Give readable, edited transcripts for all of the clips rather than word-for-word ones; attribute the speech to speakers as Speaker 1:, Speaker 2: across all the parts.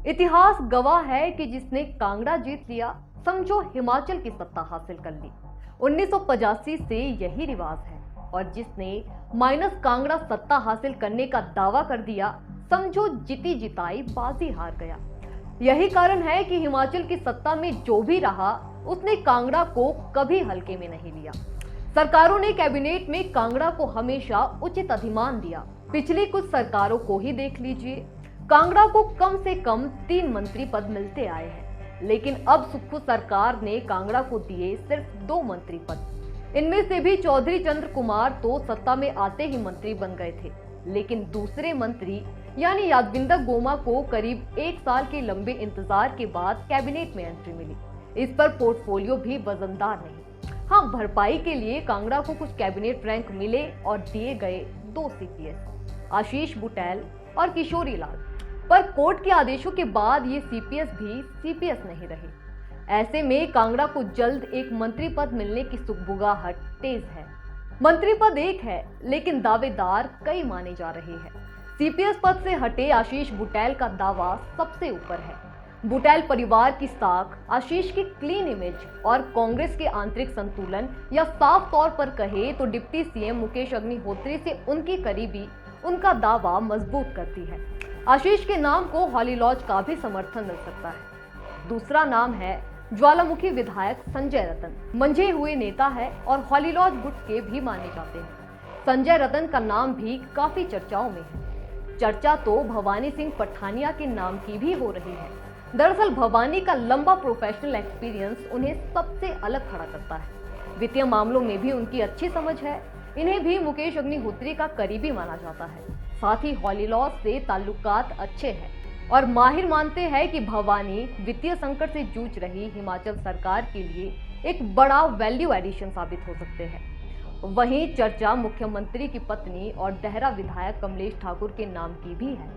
Speaker 1: इतिहास गवाह है कि जिसने कांगड़ा जीत लिया, समझो हिमाचल की सत्ता हासिल कर ली। 1985 से यही रिवाज है। और जिसने माइनस कांगड़ा सत्ता हासिल करने का दावा कर दिया, समझो जीती जिताई बाजी हार गया। यही कारण है कि हिमाचल की सत्ता में जो भी रहा, उसने कांगड़ा को कभी हल्के में नहीं लिया। सरकारों ने कैबिनेट में कांगड़ा को हमेशा उचित अधिमान दिया। पिछली कुछ सरकारों को ही देख लीजिए, कांगड़ा को कम से कम 3 मंत्री पद मिलते आए हैं, लेकिन अब सुक्खू सरकार ने कांगड़ा को दिए सिर्फ 2 मंत्री पद। इनमें से भी चौधरी चंद्र कुमार तो सत्ता में आते ही मंत्री बन गए थे, लेकिन दूसरे मंत्री यानी यादविंदर गोमा को करीब 1 साल के लंबे इंतजार के बाद कैबिनेट में एंट्री मिली। इस पर पोर्टफोलियो भी वजनदार नहीं। हाँ, भरपाई के लिए कांगड़ा को कुछ कैबिनेट रैंक मिले और दिए गए 2 सीपीएस, आशीष बुटेल और किशोरी लाल। पर कोर्ट के आदेशों के बाद ये सीपीएस भी सीपीएस नहीं रहे। ऐसे में कांगड़ा को जल्द एक मंत्री पद मिलने की सुगबुगाहट तेज है। मंत्री पद एक है, लेकिन दावेदार कई माने जा रहे हैं। सीपीएस पद से हटे आशीष बुटेल का दावा सबसे ऊपर है। बुटेल परिवार की साख, आशीष की क्लीन इमेज और कांग्रेस के आंतरिक संतुलन, या साफ तौर पर कहे तो डिप्टी सीएम मुकेश अग्निहोत्री से उनकी करीबी उनका दावा मजबूत करती है। आशीष के नाम को हॉली लॉज का भी समर्थन मिल सकता है। दूसरा नाम है ज्वालामुखी विधायक संजय रतन। मंझे हुए नेता है और हॉली लॉज गुट के भी माने जाते हैं। संजय रतन का नाम भी काफी चर्चाओं में है। चर्चा तो भवानी सिंह पठानिया के नाम की भी हो रही है। दरअसल भवानी का लंबा प्रोफेशनल एक्सपीरियंस उन्हें सबसे अलग खड़ा करता है। वित्तीय मामलों में भी उनकी अच्छी समझ है। इन्हें भी मुकेश अग्निहोत्री का करीबी माना जाता है। साथ ही हॉली लॉज से ताल्लुकात अच्छे हैं और माहिर मानते हैं कि भवानी वित्तीय संकट से जूझ रही हिमाचल सरकार के लिए एक बड़ा वैल्यू एडिशन साबित हो सकते हैं। वहीं चर्चा मुख्यमंत्री की पत्नी और देहरा विधायक कमलेश ठाकुर के नाम की भी है।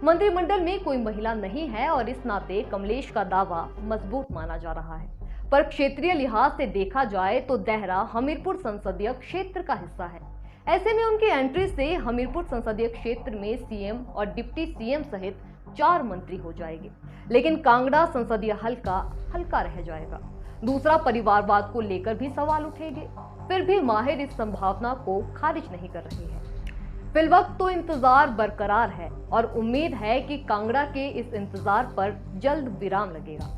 Speaker 1: मंत्रिमंडल में कोई महिला नहीं है और इस नाते कमलेश का दावा मजबूत माना जा रहा है। पर क्षेत्रीय लिहाज से देखा जाए तो देहरा हमीरपुर संसदीय क्षेत्र का हिस्सा है। ऐसे में उनकी एंट्री से हमीरपुर संसदीय क्षेत्र में सीएम और डिप्टी सीएम सहित 4 मंत्री हो जाएंगे, लेकिन कांगड़ा संसदीय हल्का हल्का रह जाएगा। दूसरा, परिवारवाद को लेकर भी सवाल उठेंगे। फिर भी माहिर इस संभावना को खारिज नहीं कर रहे हैं। फिलवक्त तो इंतजार बरकरार है और उम्मीद है कि कांगड़ा के इस इंतजार पर जल्द विराम लगेगा।